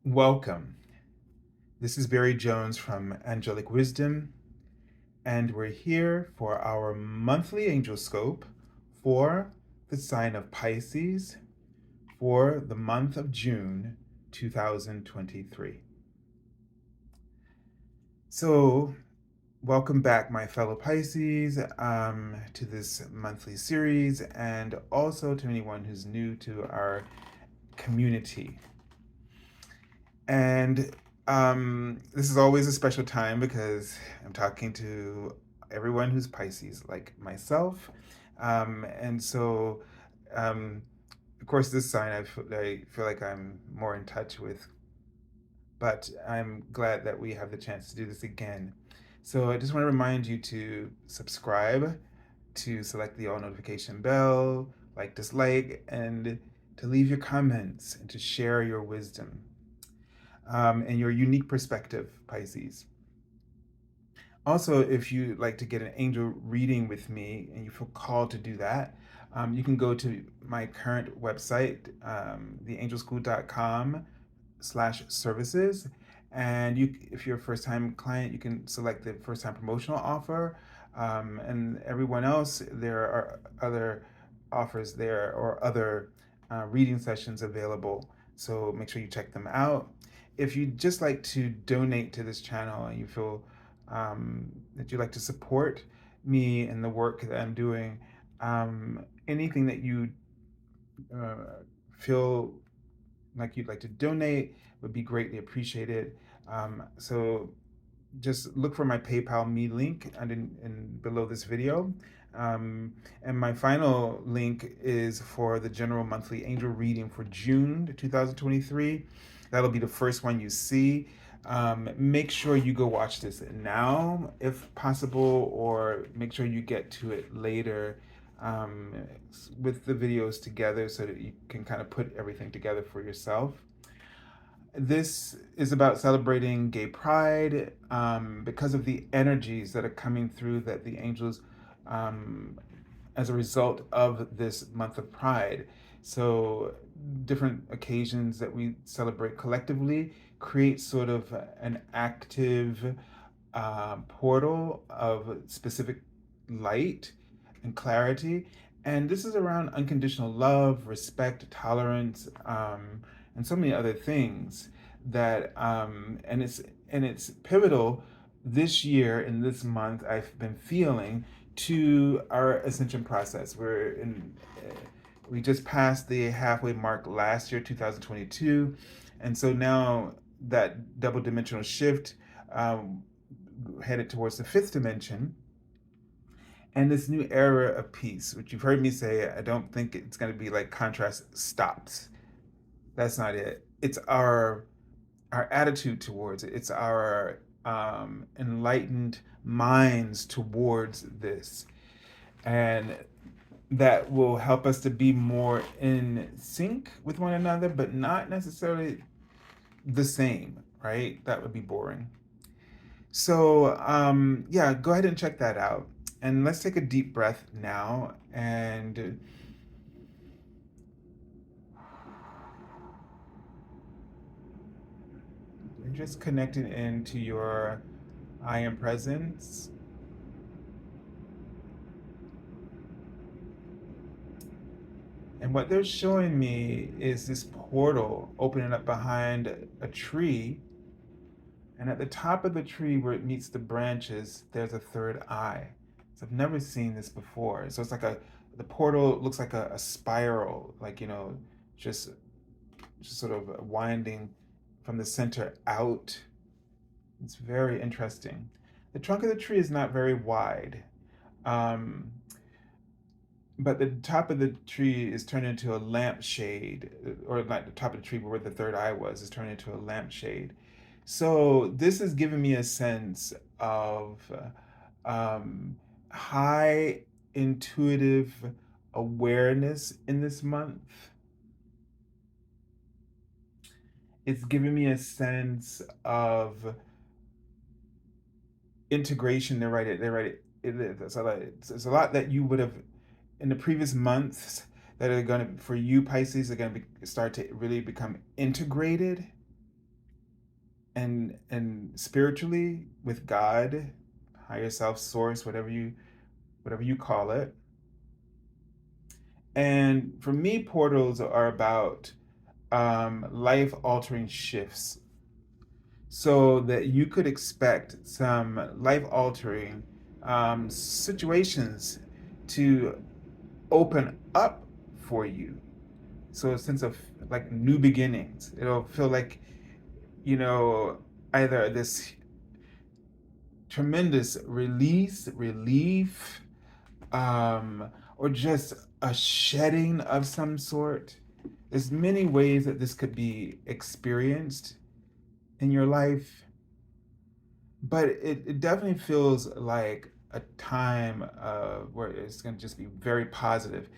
Welcome. This is Barry Jones from Angelic Wisdom, and we're here for our monthly Angelscope for the sign of Pisces for the month of June 2023. So, welcome back, my fellow Pisces, to this monthly series, and also to anyone who's new to our community. And this is always a special time because I'm talking to everyone who's Pisces, like myself. And so, um, of course, this sign I feel like I'm more in touch with, but I'm glad that we have the chance to do this again. So I just want to remind you to subscribe, to select the all notification bell, like, dislike, and to leave your comments and to share your wisdom and your unique perspective, Pisces. Also, if you'd like to get an angel reading with me and you feel called to do that, you can go to my current website, theangelschool.com/services. And if you're a first-time client, you can select the first-time promotional offer. And everyone else, there are other offers there or other reading sessions available. So make sure you check them out. If you'd just like to donate to this channel and you feel that you'd like to support me and the work that I'm doing, anything that you feel like you'd like to donate would be greatly appreciated. So just look for my PayPal me link below this video. And my final link is for the general monthly angel reading for June 2023. That'll be the first one you see. Make sure you go watch this now, if possible, or make sure you get to it later um, with the videos together so that you can kind of put everything together for yourself. This is about celebrating gay pride because of the energies that are coming through that the angels, as a result of this month of pride. So, different occasions that we celebrate collectively create sort of an active portal of specific light and clarity. And this is around unconditional love, respect, tolerance, and so many other things that and it's pivotal this year in this month. I've been feeling to our ascension process. We just passed the halfway mark last year, 2022, and so now that double dimensional shift, um, headed towards the fifth dimension and this new era of peace, which you've heard me say. I don't think it's going to be like contrast stops. That's not it. It's our attitude towards it. It's our enlightened minds towards this, and that will help us to be more in sync with one another, but not necessarily the same. Right? That would be boring. So yeah, go ahead and check that out. And let's take a deep breath now and just connecting into your I am presence. And what they're showing me is this portal opening up behind a tree. And at the top of the tree, where it meets the branches, there's a third eye. So I've never seen this before. So it's like the portal looks like a spiral, like, just sort of winding from the center out. It's very interesting. The trunk of the tree is not very wide, um, but the top of the tree is turned into a lampshade, or not the top of the tree, but where the third eye was, is turned into a lampshade. So this has given me a sense of high intuitive awareness in this month. It's given me a sense of integration. It's a lot that you would have in the previous months that are going to, for you Pisces, are going to start to really become integrated. and spiritually with God, higher self, source, whatever you call it. And for me, portals are about life altering shifts, so that you could expect some life altering situations to open up for you. So a sense of like new beginnings. It'll feel like, you know, either this tremendous release, relief, or just a shedding of some sort. There's many ways that this could be experienced in your life, but it definitely feels like a time where it's going to just be very positive.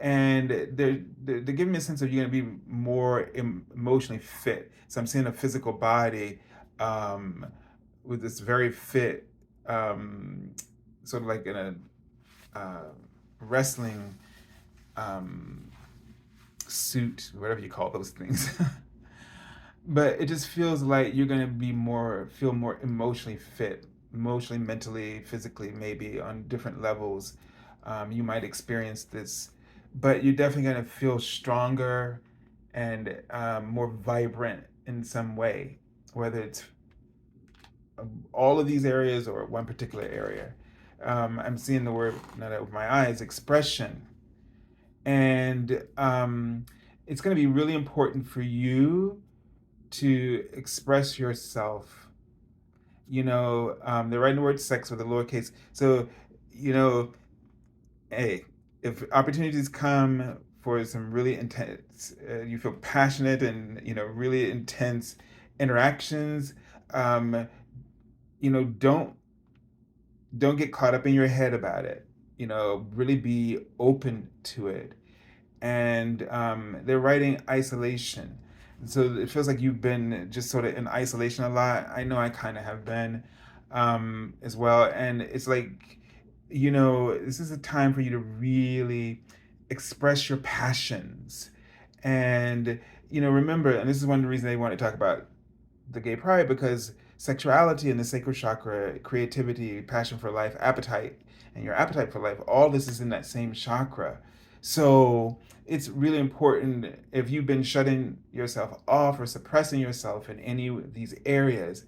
And they're giving me a sense of you're going to be more emotionally fit. So I'm seeing a physical body um, with this very fit, um, sort of like in a uh, wrestling um, suit, whatever you call those things. But it just feels like you're gonna feel more emotionally fit, emotionally, mentally, physically, maybe on different levels. You might experience this, but you're definitely gonna feel stronger and more vibrant in some way, whether it's all of these areas or one particular area. I'm seeing the word, not with my eyes, expression. And it's going to be really important for you to express yourself. They're writing the word sex with a lowercase. So, you know, hey, if opportunities come for some really intense, you feel passionate and, really intense interactions, um, don't get caught up in your head about it. Really be open to it. And they're writing isolation. So it feels like you've been just sort of in isolation a lot. I know I kind of have been as well. And it's like, this is a time for you to really express your passions. And, remember, and this is one of the reasons they want to talk about the gay pride, because sexuality and the sacral chakra, creativity, passion for life, appetite, and your appetite for life, all this is in that same chakra. So it's really important, if you've been shutting yourself off or suppressing yourself in any of these areas,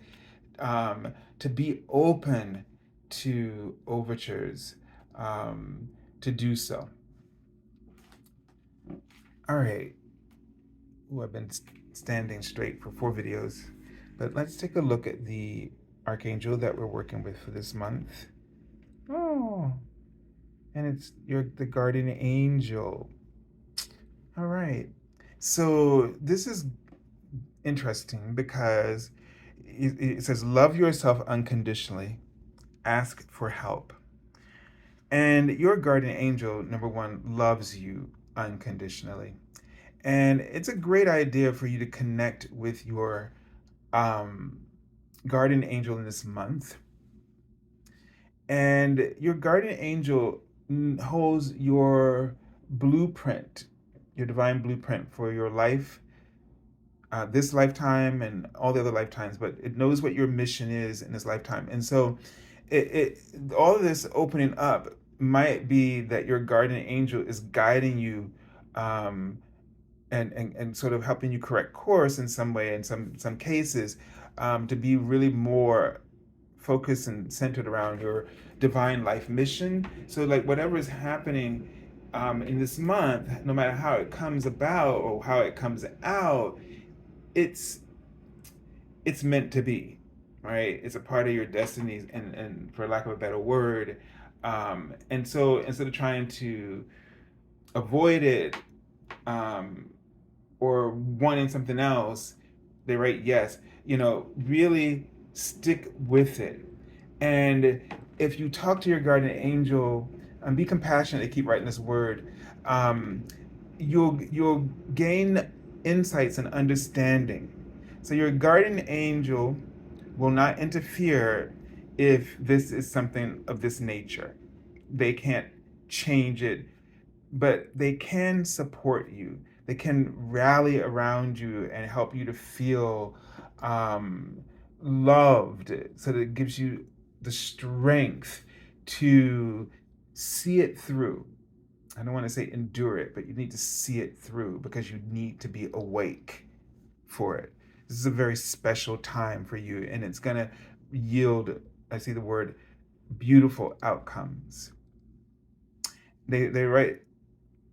to be open to overtures, to do so. All right. Ooh, I've been standing straight for 4 videos. But let's take a look at the archangel that we're working with for this month. Oh, and it's the guardian angel. All right. So this is interesting because it says, love yourself unconditionally, ask for help. And your guardian angel, number one, loves you unconditionally. And it's a great idea for you to connect with your um, guardian angel in this month. And your guardian angel holds your blueprint, your divine blueprint for your life, this lifetime and all the other lifetimes, but it knows what your mission is in this lifetime. And so all of this opening up might be that your guardian angel is guiding you, and sort of helping you correct course in some way, in some cases, to be really more focused and centered around your divine life mission. So like whatever is happening in this month, no matter how it comes about or how it comes out, it's it's meant to be, right? It's a part of your destiny, and for lack of a better word. And so instead of trying to avoid it, um, or wanting something else, they write yes. Really stick with it. And if you talk to your guardian angel and be compassionate, they keep writing this word, um, you'll gain insights and understanding. So your guardian angel will not interfere if this is something of this nature. They can't change it, but they can support you. They can rally around you and help you to feel loved, so that it gives you the strength to see it through. I don't want to say endure it, but you need to see it through because you need to be awake for it. This is a very special time for you, and it's going to yield, I see the word, beautiful outcomes. They write,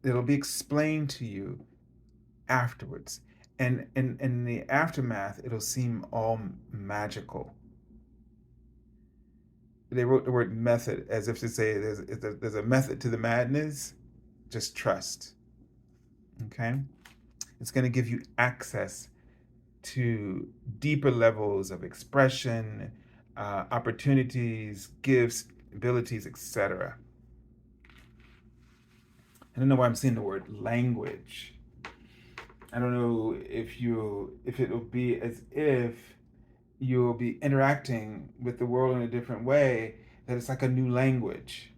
it'll be explained to you afterwards. And in the aftermath, it'll seem all magical. They wrote the word method as if to say there's a method to the madness. Just trust. Okay? It's going to give you access to deeper levels of expression, opportunities, gifts, abilities, etc. I don't know why I'm seeing the word language. I don't know if it'll be as if you'll be interacting with the world in a different way, that it's like a new language.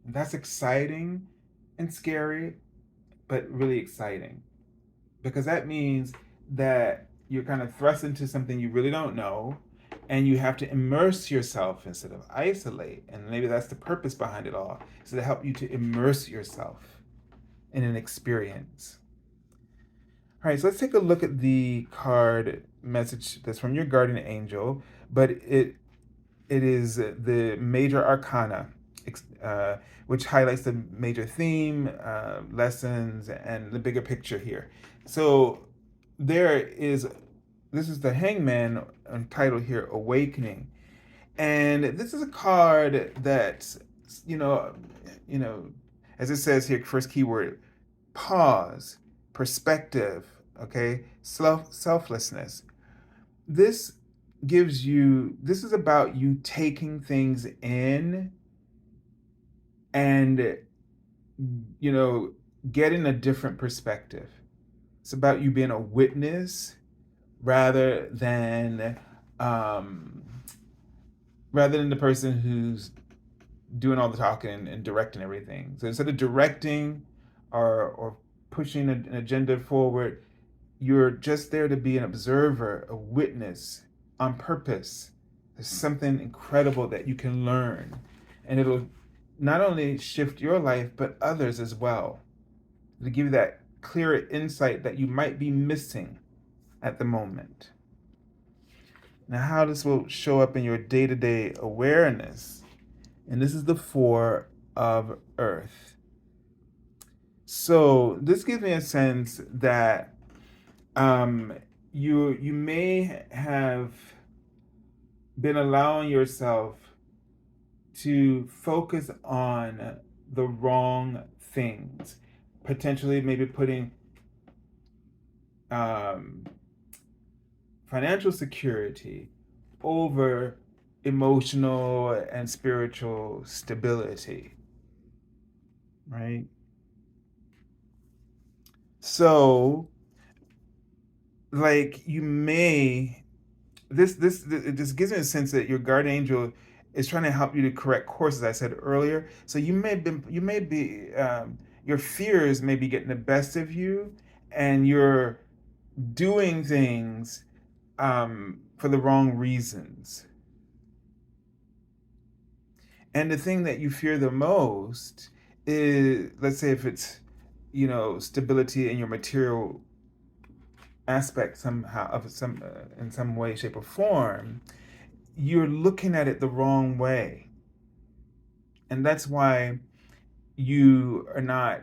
And that's exciting and scary, but really exciting. Because that means that you're kind of thrust into something you really don't know, and you have to immerse yourself instead of isolate. And maybe that's the purpose behind it all, is to help you to immerse yourself in an experience. All right, so let's take a look at the card message that's from your guardian angel, but it is the Major Arcana, which highlights the major theme, lessons, and the bigger picture here. So this is the Hangman title here, Awakening. And this is a card that, you know, as it says here, first keyword, pause, perspective, okay, selflessness. This is about you taking things in and, getting a different perspective. It's about you being a witness rather than the person who's doing all the talking and directing everything. So instead of directing or pushing an agenda forward, you're just there to be an observer, a witness on purpose. There's something incredible that you can learn, and it'll not only shift your life, but others as well. It'll give you that clearer insight that you might be missing at the moment. Now, how this will show up in your day-to-day awareness, and this is the Four of Earth. So this gives me a sense that you may have been allowing yourself to focus on the wrong things, potentially maybe putting financial security over emotional and spiritual stability, right? So, like, you may this gives me a sense that your guardian angel is trying to help you to correct course, as I said earlier. So you may be your fears may be getting the best of you, and you're doing things for the wrong reasons. And the thing that you fear the most is, let's say, if it's stability in your material aspect somehow, in some way, shape, or form, you're looking at it the wrong way. And that's why you are not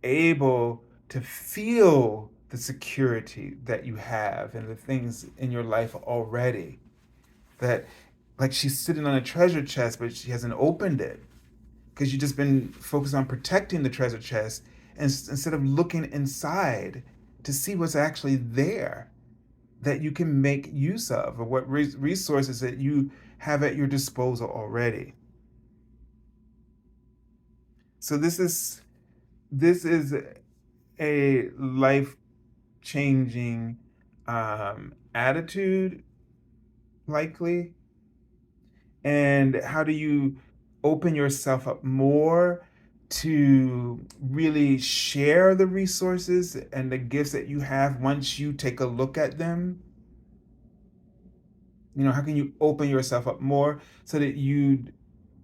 able to feel the security that you have and the things in your life already. That, like, she's sitting on a treasure chest, but she hasn't opened it because you've just been focused on protecting the treasure chest instead of looking inside to see what's actually there that you can make use of, or what resources that you have at your disposal already. So this is a life-changing attitude, likely. And how do you open yourself up more to really share the resources and the gifts that you have once you take a look at them? How can you open yourself up more so that you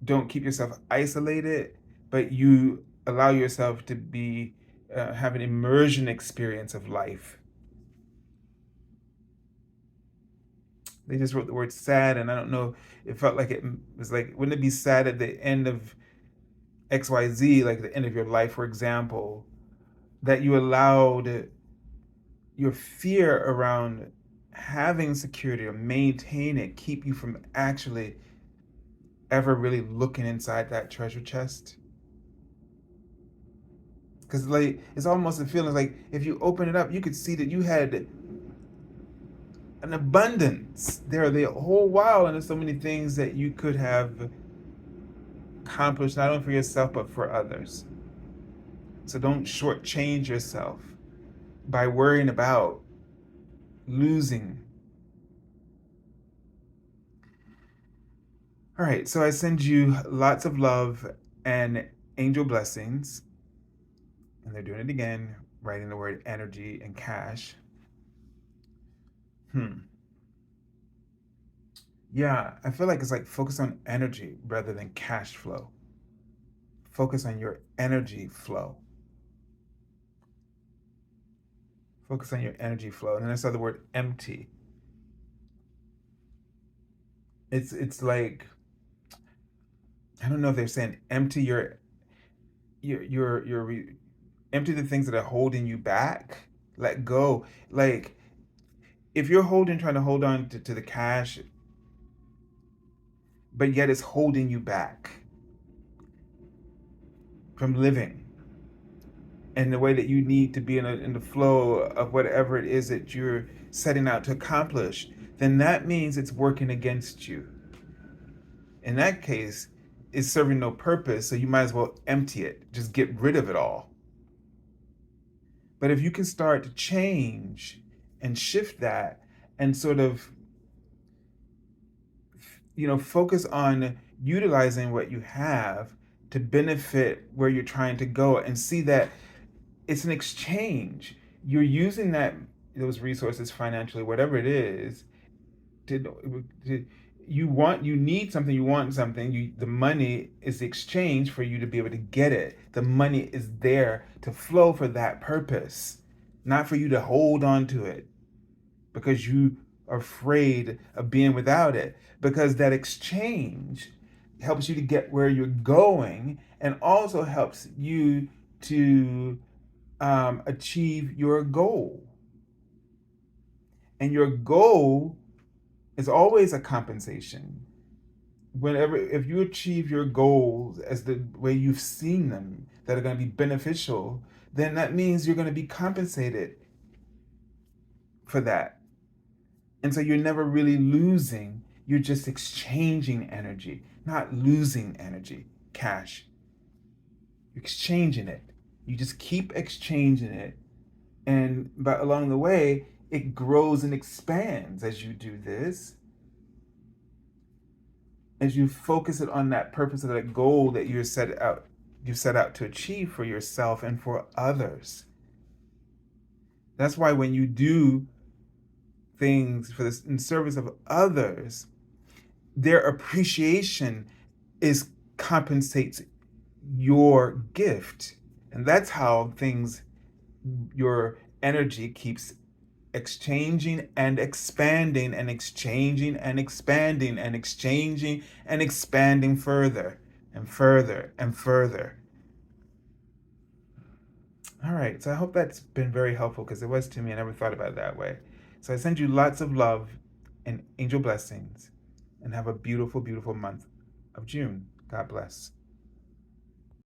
don't keep yourself isolated, but you allow yourself to be have an immersion experience of life. They just wrote the word sad, and I don't know. It felt like it was like, wouldn't it be sad at the end of XYZ, like the end of your life, for example, that you allowed your fear around having security or maintain it keep you from actually ever really looking inside that treasure chest? Because like it's almost a feeling like if you open it up, you could see that you had an abundance there the whole while, and there's so many things that you could have accomplished not only for yourself but for others. So don't shortchange yourself by worrying about losing. All right, so I send you lots of love and angel blessings. And they're doing it again, writing the word energy and cash. Yeah, I feel like it's like focus on energy rather than cash flow. Focus on your energy flow. Focus on your energy flow. And then I saw the word empty. It's like, I don't know if they're saying empty your empty the things that are holding you back. Let go. Like if you're trying to hold on to the cash, but yet it's holding you back from living in the way that you need to be in the flow of whatever it is that you're setting out to accomplish, then that means it's working against you. In that case, it's serving no purpose, so you might as well empty it. Just get rid of it all. But if you can start to change and shift that and sort of, focus on utilizing what you have to benefit where you're trying to go and see that it's an exchange. You're using those resources financially, whatever it is, you need something, you want something, the money is the exchange for you to be able to get it. The money is there to flow for that purpose, not for you to hold on to it because you are afraid of being without it, because that exchange helps you to get where you're going and also helps you to achieve your goal. And your goal is always a compensation. If you achieve your goals as the way you've seen them, that are going to be beneficial, then that means you're going to be compensated for that. And so you're never really losing, you're just exchanging energy, not losing energy, cash. You're exchanging it. You just keep exchanging it. But along the way, it grows and expands as you do this. As you focus it on that purpose of that goal that you set out to achieve for yourself and for others. That's why when you do things for this in service of others, their appreciation compensates your gift. And that's how your energy keeps exchanging and expanding and exchanging and expanding and exchanging and expanding further and further and further. All right, so I hope that's been very helpful because it was to me. I never thought about it that way. So I send you lots of love and angel blessings, and have a beautiful, beautiful month of June. God bless.